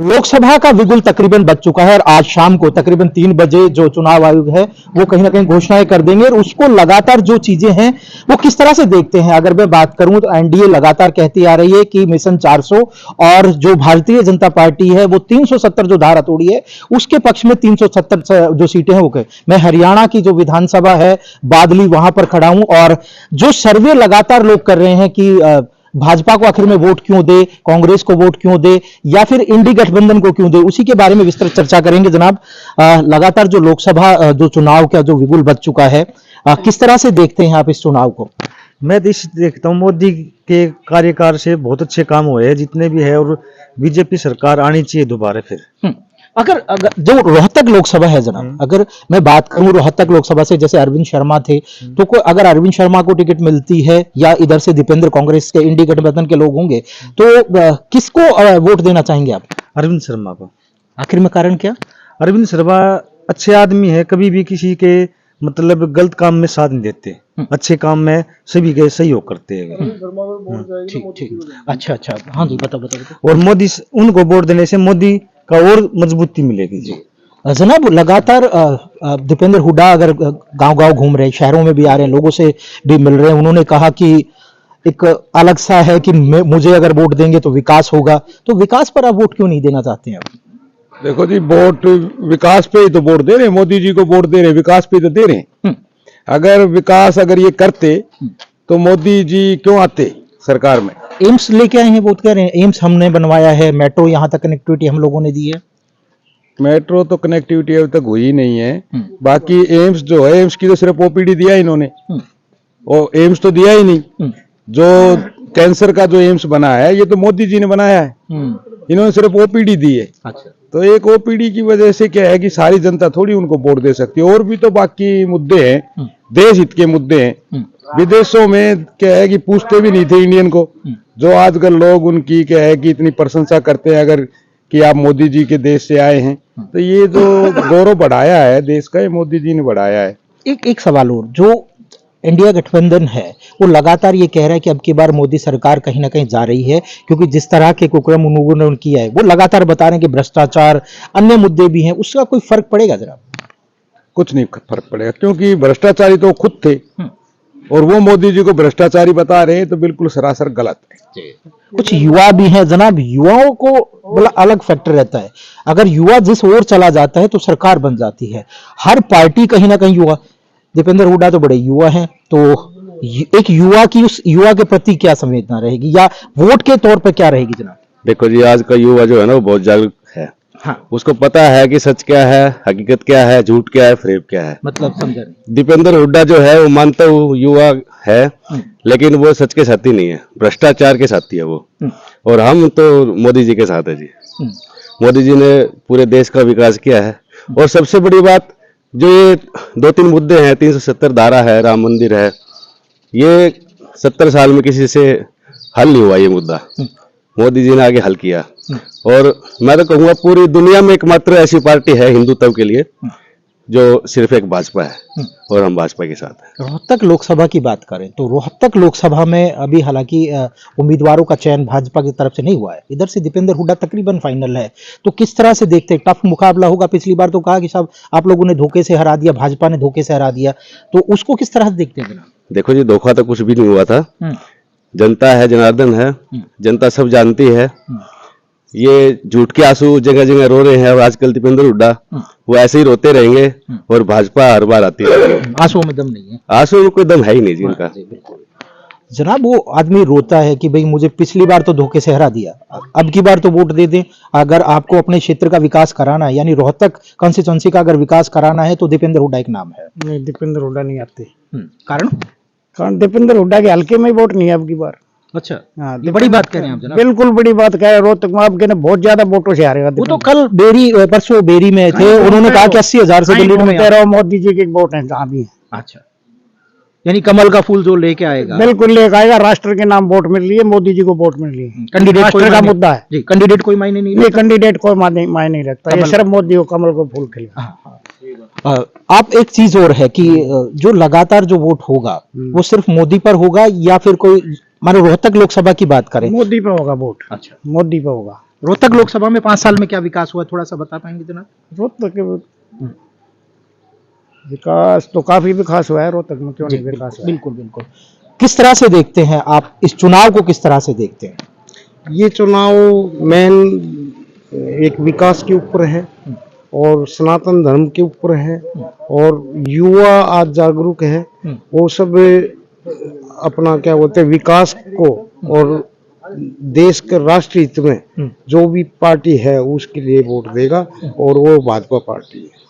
लोकसभा का बिगुल तकरीबन बज चुका है और आज शाम को तकरीबन 3 बजे जो चुनाव आयोग है वो कहीं ना कहीं घोषणाएं कर देंगे और उसको लगातार जो चीजें हैं वो किस तरह से देखते हैं। अगर मैं बात करूं तो एनडीए लगातार कहती आ रही है कि मिशन 400 और जो भारतीय जनता पार्टी है वो 370 जो धारा तोड़ी है उसके पक्ष में 370 जो सीटें हैं वो कहे। मैं हरियाणा की जो विधानसभा है बादली वहां पर खड़ा हूं और जो सर्वे लगातार लोग कर रहे हैं कि भाजपा को आखिर में वोट क्यों दे, कांग्रेस को वोट क्यों दे या फिर इंडी गठबंधन को क्यों दे, उसी के बारे में विस्तृत चर्चा करेंगे जनाब। लगातार जो लोकसभा जो चुनाव का जो बिगुल बज चुका है, किस तरह से देखते हैं आप इस चुनाव को? मैं देखता हूँ मोदी के कार्यकाल से बहुत अच्छे काम हुए हैं जितने भी है और बीजेपी सरकार आनी चाहिए दोबारा फिर। अगर जो रोहतक लोकसभा है जनाब, अगर मैं बात करूं रोहतक लोकसभा से, जैसे अरविंद शर्मा थे तो कोई अगर अरविंद शर्मा को टिकट मिलती है या इधर से दीपेंद्र कांग्रेस के इंडी गठबंधन के लोग होंगे तो किसको वोट देना चाहेंगे आप? अरविंद शर्मा को। आखिर में कारण क्या? अरविंद शर्मा अच्छे आदमी है, कभी भी किसी के मतलब गलत काम में साथ नहीं देते, अच्छे काम में सभी के सहयोग करते हैं। ठीक ठीक, अच्छा अच्छा, हाँ जी, बताओ। और मोदी उनको वोट देने से मोदी का और मजबूती मिलेगी जी। जनाब लगातार दीपेंद्र हुड्डा अगर गांव-गांव घूम रहे, शहरों में भी आ रहे हैं, लोगों से भी मिल रहे हैं, उन्होंने कहा कि एक अलग सा है कि मुझे अगर वोट देंगे तो विकास होगा। तो विकास पर आप वोट क्यों नहीं देना चाहते हैं? देखो जी, वोट विकास पे ही तो वोट दे रहे हैं, मोदी जी को वोट दे रहे हैं, विकास पे तो दे रहे हैं। अगर विकास अगर ये करते तो मोदी जी क्यों आते सरकार में? एम्स लेके आए हैं, वोट कह रहे हैं एम्स हमने बनवाया है, मेट्रो यहाँ तक कनेक्टिविटी हम लोगों ने दी है। मेट्रो तो कनेक्टिविटी अभी तक हुई नहीं है। बाकी एम्स जो है, एम्स की तो सिर्फ ओपीडी दिया इन्होंने, और एम्स तो दिया ही नहीं। जो कैंसर का जो एम्स बना है ये तो मोदी जी ने बनाया है, इन्होंने सिर्फ ओपीडी दी है। अच्छा, तो एक ओपीडी की वजह से क्या है कि सारी जनता थोड़ी उनको वोट दे सकती है। और भी तो बाकी मुद्दे हैं, देश हित के मुद्दे हैं। विदेशों में क्या है कि पूछते भी नहीं थे इंडियन को, जो आजकल लोग उनकी क्या है कि इतनी प्रशंसा करते हैं अगर कि आप मोदी जी के देश से आए हैं। तो ये जो गौरव बढ़ाया है देश का, ये मोदी जी ने बढ़ाया है। एक सवाल और, जो इंडिया गठबंधन है वो लगातार ये कह रहा है कि अब की बार मोदी सरकार कहीं ना कहीं जा रही है, क्योंकि जिस तरह के कुकर्म उन्होंने किया है वो लगातार बता रहे हैं कि भ्रष्टाचार अन्य मुद्दे भी हैं, उसका कोई फर्क पड़ेगा? जरा कुछ नहीं फर्क पड़ेगा, क्योंकि भ्रष्टाचारी तो खुद थे और वो मोदी जी को भ्रष्टाचारी बता रहे हैं, तो बिल्कुल सरासर गलत है। कुछ युवा भी हैं जनाब, युवाओं को बड़ा अलग फैक्टर रहता है। अगर युवा जिस ओर चला जाता है तो सरकार बन जाती है। हर पार्टी कहीं ना कहीं युवा, दीपेंद्र हुड्डा तो बड़े युवा हैं, तो एक युवा की उस युवा के प्रति क्या संवेदना रहेगी या वोट के तौर पर क्या रहेगी जनाब? देखो जी, आज का युवा जो है ना वो बहुत जागरूक है। हाँ, उसको पता है कि सच क्या है, हकीकत क्या है, झूठ क्या है, फरेब क्या है। मतलब समझा नहीं। दीपेंद्र हुड्डा जो है वो मानता हूँ युवा है, लेकिन वो सच के साथी नहीं है, भ्रष्टाचार के साथी है वो। और हम तो मोदी जी के साथ है जी। मोदी जी ने पूरे देश का विकास किया है। और सबसे बड़ी बात, जो ये 2-3 मुद्दे हैं, 370 धारा है, राम मंदिर है, ये 70 साल में किसी से हल नहीं हुआ। ये मुद्दा मोदी जी ने आगे हल किया। और मैं तो कहूँगा पूरी दुनिया में एकमात्र ऐसी पार्टी है हिंदुत्व के लिए जो सिर्फ एक भाजपा है, और हम भाजपा के साथ हैं। रोहतक लोकसभा की बात करें तो रोहतक लोकसभा में अभी हालांकि उम्मीदवारों का चयन भाजपा की तरफ से नहीं हुआ है, इधर से दीपेंद्र हुड्डा तकरीबन फाइनल है। तो किस तरह से देखते हैं? टफ मुकाबला होगा। पिछली बार तो कहा कि साहब आप लोगों ने धोखे से हरा दिया, भाजपा ने धोखे से हरा दिया, तो उसको किस तरह से देखते हैं जनाब? देखो जी, धोखा तो कुछ भी नहीं हुआ था। जनता है, जनार्दन है, जनता सब जानती है। ये झूठ के आंसू जगह जगह रो रहे हैं, और आजकल दीपेंद्र हुड्डा वो ऐसे ही रोते रहेंगे और भाजपा हर बार आती है। आंसुओं में दम नहीं है, आंसू में कोई दम है ही नहीं जिनका। जनाब वो आदमी रोता है कि भाई मुझे पिछली बार तो धोखे से हरा दिया, अब की बार तो वोट दे दें। अगर आपको अपने क्षेत्र का विकास कराना है, यानी रोहतक कॉन्स्टिट्यूएंसी का अगर विकास कराना है, तो दीपेंद्र हुड्डा एक नाम है। नहीं, दीपेंद्र हुड्डा नहीं आते। कारण दीपेंद्र हुड्डा के हल्के में वोट नहीं है अब की बार। अच्छा, हाँ, ये बड़ी बात कह रहे हैं आप जनाब। बिल्कुल बड़ी बात कह रहे हैं। रोहतक में आपके ने बहुत ज्यादा वोटों से हारेगा। वो तो कल परसों बेरी में थे, उन्होंने कहा कि 80,000 से दिल्ली में मोदी जी के वोट है जहाँ भी है। अच्छा, यानी कमल का फूल जो लेके आएगा, बिल्कुल लेके आएगा। राष्ट्र के नाम वोट मिल रही है, मोदी जी को वोट मिल रही है। कैंडिडेट राष्ट्र का मुद्दा है जी, कैंडिडेट कोई मायने नहीं, कैंडिडेट कोई मायने नहीं रखता। ये सिर्फ मोदी को कमल को फूल खिलेगा। आप एक चीज और है कि जो लगातार जो वोट होगा वो सिर्फ मोदी पर होगा या फिर कोई, मानो रोहतक लोकसभा की बात करें, मोदी पे होगा वोट। अच्छा, मोदी पे होगा। रोहतक लोकसभा में 5 साल में क्या विकास हुआ, थोड़ा सा बता पाएंगे जनाब? रोहतक के विकास तो काफी विकास हुआ है रोहतक में, क्यों नहीं विकास हुआ है? बिल्कुल बिल्कुल। किस तरह से देखते हैं आप इस चुनाव को, किस तरह से देखते हैं? ये चुनाव मेन एक विकास के ऊपर है और सनातन धर्म के ऊपर है, और युवा आज जागरूक है, वो सब अपना क्या बोलते हैं विकास को और देश के राष्ट्रीय हित में जो भी पार्टी है उसके लिए वोट देगा, और वो भाजपा पार्टी है।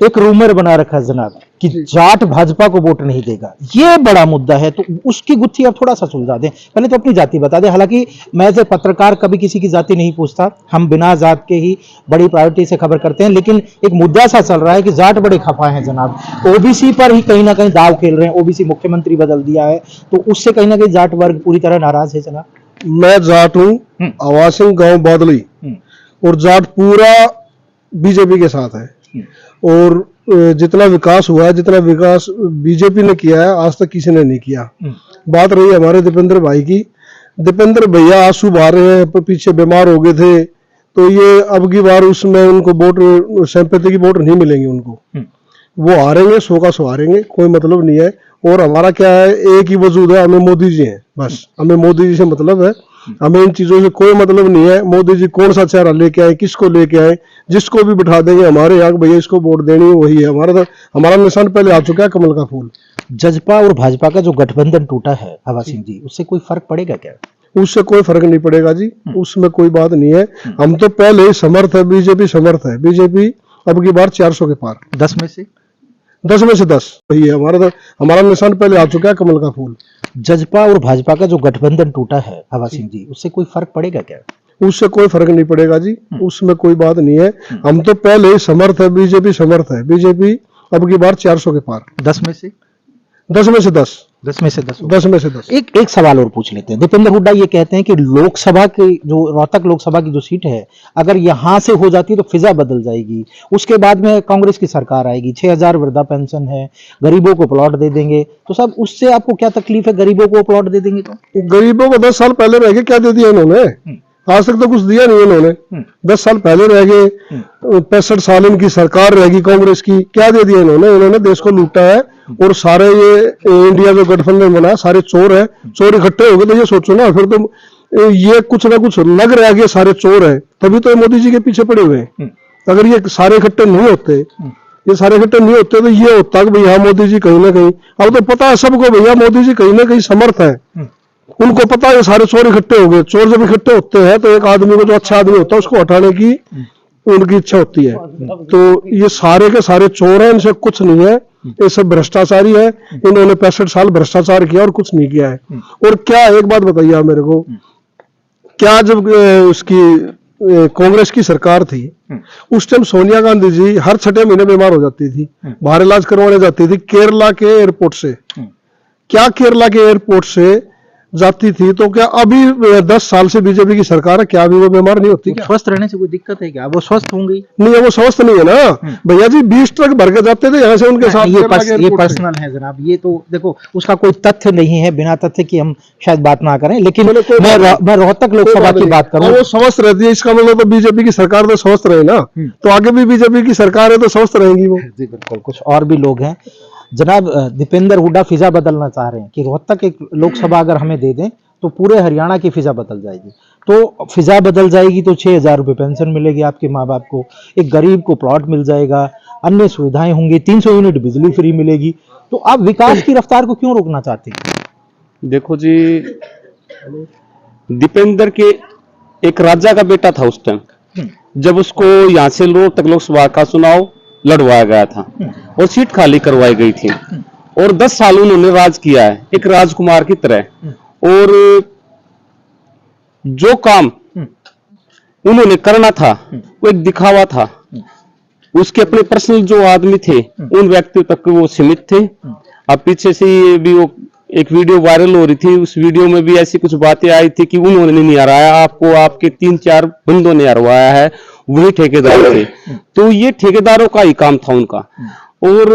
एक रूमर बना रखा है जनाब कि जाट भाजपा को वोट नहीं देगा, ये बड़ा मुद्दा है, तो उसकी गुत्थी आप थोड़ा सा सुलझा दें। पहले तो अपनी जाति बता दें। हालांकि मैं एज ए पत्रकार कभी किसी की जाति नहीं पूछता, हम बिना जात के ही बड़ी प्रायोरिटी से खबर करते हैं, लेकिन एक मुद्दा सा चल रहा है कि जाट बड़े खफा हैं जनाब, ओबीसी पर ही कहीं ना कहीं दाव खेल रहे हैं, ओबीसी मुख्यमंत्री बदल दिया है, तो उससे कहीं ना कहीं जाट वर्ग पूरी तरह नाराज है जनाब। मैं जाट हूँ, आवासिंग गांव बादली, और जाट पूरा बीजेपी के साथ है, और जितना विकास हुआ है, जितना विकास बीजेपी ने किया है आज तक किसी ने नहीं किया। बात रही हमारे दीपेंद्र भाई की, दीपेंद्र भैया आंसू बहा रहे हैं, पीछे बीमार हो गए थे, तो ये अब की बार उसमें उनको वोट सिंपैथी की वोट नहीं मिलेंगी उनको, वो हारेंगे, 100 का 100 हारेंगे, कोई मतलब नहीं है। और हमारा क्या है, एक ही वजूद है, हमें मोदी जी हैं, बस हमें मोदी जी से मतलब है, हमें इन चीजों से कोई मतलब नहीं है। मोदी जी कौन सा चेहरा लेके आए, किसको लेके आए, जिसको भी बिठा देंगे हमारे यहाँ भैया इसको वोट देनी है, वही है हमारा। तो हमारा निशान पहले आ चुका है कमल का फूल। जजपा और भाजपा का जो गठबंधन टूटा है हवा सिंह जी, उससे कोई फर्क पड़ेगा क्या? उससे कोई फर्क नहीं पड़ेगा जी, उसमें कोई बात नहीं है। हम तो पहले ही समर्थ है, बीजेपी समर्थ है, बीजेपी अब की बार 400 के पार, 10 में से 10 में से 10 वही है हमारा। तो हमारा निशान पहले आ चुका है कमल का फूल। जजपा और भाजपा का जो गठबंधन टूटा है हवा सिंह जी, उससे कोई फर्क पड़ेगा क्या? उससे कोई फर्क नहीं पड़ेगा जी, उसमें कोई बात नहीं है। हम तो पहले ही समर्थ है, बीजेपी समर्थ है, बीजेपी अब की बार 400 के पार, 10 में से 10 में से 10, 10 में से 10 10 में से 10। एक सवाल और पूछ लेते हैं। दीपेंद्र हुड्डा ये कहते हैं कि लोकसभा की जो रोहतक लोकसभा की जो सीट है, अगर यहां से हो जाती है तो फिजा बदल जाएगी, उसके बाद में कांग्रेस की सरकार आएगी, 6000 वृद्धा पेंशन है, गरीबों को प्लॉट दे देंगे, तो सब उससे आपको क्या तकलीफ है? गरीबों को प्लॉट दे देंगे तो गरीबों को 10 साल पहले रह गए, क्या दे दिया इन्होंने? आज तक तो कुछ दिया नहीं इन्होंने। 10 साल पहले रह गए, 65 साल इनकी सरकार रहेगी कांग्रेस की, क्या दे दिया इन्होंने? इन्होंने देश को लूटा है, और सारे ये इंडिया जो गठबंधन बना सारे चोर है, चोर इकट्ठे हो गए। तो ये सोचो ना, फिर तो ये कुछ ना कुछ लग रहा है कि सारे चोर है, तभी तो मोदी जी के पीछे पड़े हुए हैं। अगर ये सारे इकट्ठे नहीं होते, ये सारे इकट्ठे नहीं होते, तो ये होता कि भैया मोदी जी कहीं ना कहीं, अब तो पता है सबको भैया मोदी जी कहीं ना कहीं समर्थ है, उनको पता है सारे चोर इकट्ठे हो गए। चोर जब इकट्ठे होते हैं तो एक आदमी को, जो अच्छा आदमी होता है, उसको हटाने की उनकी इच्छा होती है। तो ये सारे के सारे चोर हैं, इनसे कुछ नहीं है, ये सब भ्रष्टाचारी है। इन्होंने 65 साल भ्रष्टाचार किया और कुछ नहीं किया है। और क्या, एक बात बताइए आप मेरे को, क्या जब उसकी कांग्रेस की सरकार थी, उस टाइम सोनिया गांधी जी हर 6 महीने बीमार हो जाती थी, बाहर इलाज करवाने जाती थी केरला के एयरपोर्ट से। क्या केरला के एयरपोर्ट से जाती थी, तो क्या अभी 10 साल से बीजेपी की सरकार है, क्या अभी वो बीमार नहीं होती? क्या स्वस्थ रहने से कोई दिक्कत है क्या? वो स्वस्थ होंगी? नहीं है, वो स्वस्थ नहीं है ना भैया जी। 20 ट्रक भर के जाते थे यहाँ से उनके साथ। ये पर्सनल है जनाब, ये तो देखो उसका कोई तथ्य नहीं है, बिना तथ्य की हम शायद बात ना करें, लेकिन मैं रोहतक लोकसभा की बात करूं, वो स्वस्थ रहती है, इसका मतलब तो बीजेपी की सरकार तो स्वस्थ रहे ना, तो आगे भी बीजेपी की सरकार है तो स्वस्थ रहेंगी वो। जी बिल्कुल। कुछ और भी लोग हैं जनाब। दीपेंद्र हुड्डा फिजा बदलना चाह रहे हैं कि रोहतक एक लोकसभा अगर हमें दे दें तो पूरे हरियाणा की फिजा बदल जाएगी। तो फिजा बदल जाएगी तो 6000 रुपये पेंशन मिलेगी आपके माँ बाप को, एक गरीब को प्लॉट मिल जाएगा, अन्य सुविधाएं होंगी, 300 यूनिट बिजली फ्री मिलेगी। तो आप विकास की रफ्तार को क्यों रोकना चाहते हैं? देखो जी, दीपेंद्र के एक राजा का बेटा था उस टाइम, जब उसको यहाँ से रोहतक लोकसभा का चुनाव लड़वाया गया था और सीट खाली करवाई गई थी, और 10 साल उन्होंने राज किया है एक राजकुमार की तरह। और जो काम उन्होंने करना था वो एक दिखावा था, उसके अपने पर्सनल जो आदमी थे उन व्यक्तियों तक वो सीमित थे। अब पीछे से ये भी वो एक वीडियो वायरल हो रही थी, उस वीडियो में भी ऐसी कुछ बातें आई थी कि उन्होंने नहीं हराया आपको, आपके 3-4 बंदों ने हरवाया है, वही ठेकेदार थे। तो ये ठेकेदारों का ही काम था उनका, और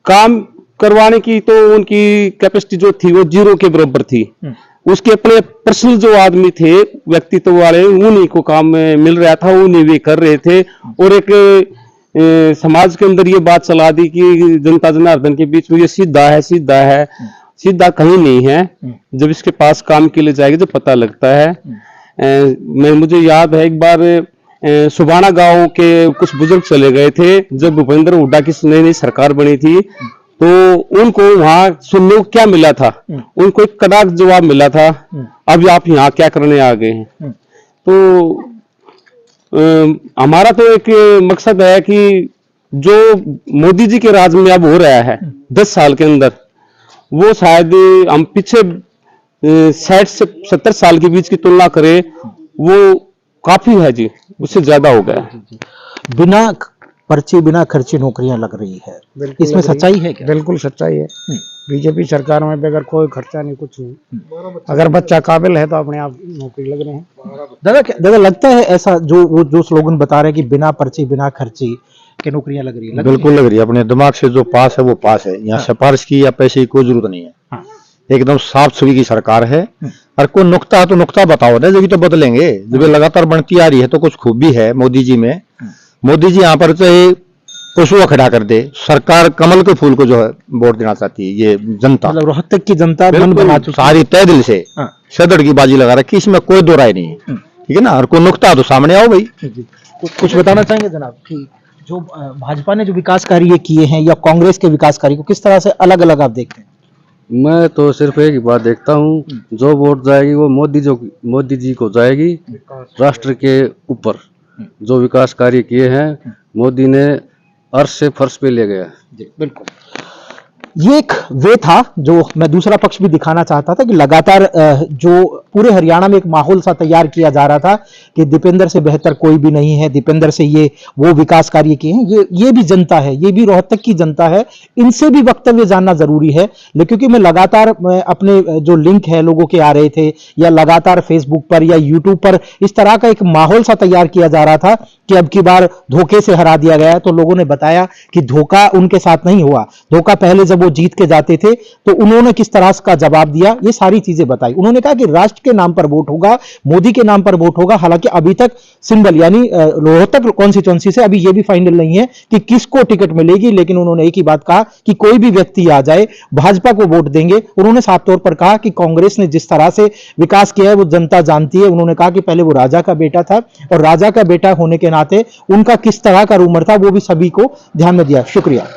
काम करवाने की तो उनकी कैपेसिटी जो थी वो 0 के बराबर थी। उसके अपने पर्सनल जो आदमी थे व्यक्तित्व वाले, उन्हीं को काम मिल रहा था, उन्हीं वे कर रहे थे। और एक समाज के अंदर ये बात चला दी कि जनता जनार्दन के बीच में ये सीधा है, सीधा है। सीधा कहीं नहीं है। जब इसके पास काम के लिए जाएगी तो पता लगता है। मुझे याद है एक बार सुबाना गांव के कुछ बुजुर्ग चले गए थे जब भूपेंद्र हुड्डा की नई नई सरकार बनी थी, तो उनको वहां सुनने को क्या मिला था? उनको एक कड़क जवाब मिला था, अब आप यहाँ क्या करने आ गए हैं? तो हमारा तो एक मकसद है कि जो मोदी जी के राज में अब हो रहा है 10 साल के अंदर, वो शायद हम पीछे 60 से 70 साल के बीच की तुलना करें, वो काफी है जी, उससे ज्यादा हो गया। बिना पर्ची बिना खर्ची नौकरियां लग रही है, इसमें सच्चाई है क्या? बिल्कुल सच्चाई है। बीजेपी सरकार में बगैर कोई खर्चा नहीं, कुछ नहीं। अगर बच्चा काबिल है तो अपने आप नौकरी लग रहे हैं। दादा लगता है ऐसा जो स्लोगन बता रहे हैं कि बिना पर्ची बिना खर्ची के नौकरियां लग रही है? बिल्कुल लग रही है। अपने दिमाग से जो पास है वो पास है। यहाँ सिफारिश की या पैसे की कोई जरूरत नहीं है। एकदम साफ सुथरी की सरकार है। और कोई नुक्ता है तो नुक्ता बताओ ना, जब तो बदलेंगे। जब लगातार बढ़ती आ रही है तो कुछ खूबी है मोदी जी में। मोदी जी यहाँ पर चाहे पशुआ खड़ा कर दे, सरकार कमल के फूल को जो है वोट देना चाहती है ये जनता। मतलब रोहतक की जनता मन बना चुकी सारी तय दिल से सदड़ की बाजी लगा रखी, इसमें कोई दो राय नहीं है। ठीक है ना। और कोई नुक्ता तो सामने आओ भाई। कुछ बताना चाहेंगे जनाब कि जो भाजपा ने जो विकास कार्य किए हैं या कांग्रेस के विकास कार्य को किस तरह से अलग अलग आप देखते हैं? मैं तो सिर्फ एक ही बात देखता हूँ, जो वोट जाएगी वो मोदी जी को जाएगी। राष्ट्र के ऊपर जो विकास कार्य किए हैं मोदी ने अर्श से फर्श पे ले गया। बिल्कुल, ये एक वे था जो मैं दूसरा पक्ष भी दिखाना चाहता था कि लगातार जो पूरे हरियाणा में एक माहौल सा तैयार किया जा रहा था कि दीपेंद्र से बेहतर कोई भी नहीं है, दीपेंद्र से ये वो विकास कार्य किए हैं। ये भी जनता है, ये भी रोहतक की जनता है, इनसे भी वक्तव्य जानना जरूरी है। लेकिन क्योंकि मैं लगातार अपने जो लिंक है लोगों के आ रहे थे या लगातार फेसबुक पर या यूट्यूब पर इस तरह का एक माहौल सा तैयार किया जा रहा था कि अब की बार धोखे से हरा दिया गया। तो लोगों ने बताया कि धोखा उनके साथ नहीं हुआ। धोखा पहले जब वो जीत के जाते थे तो उन्होंने किस तरह का जवाब दिया, ये सारी चीजें बताई। उन्होंने कहा कि राष्ट्र के नाम पर वोट होगा, मोदी के नाम पर वोट होगा। हालांकि अभी तक सिंबल यानी रोहतक कॉन्स्टिट्यूंसी से अभी ये भी फाइनल नहीं है कि किसको टिकट मिलेगी, लेकिन उन्होंने एक ही बात कहा कि कोई भी व्यक्ति आ जाए भाजपा को वोट देंगे। उन्होंने साफ तौर पर कहा कि कांग्रेस ने जिस तरह से विकास किया है वो जनता जानती है। उन्होंने कहा कि पहले वो राजा का बेटा था और राजा का बेटा होने के नाते उनका किस तरह का रूमर था वो भी सभी को ध्यान में दिया। शुक्रिया।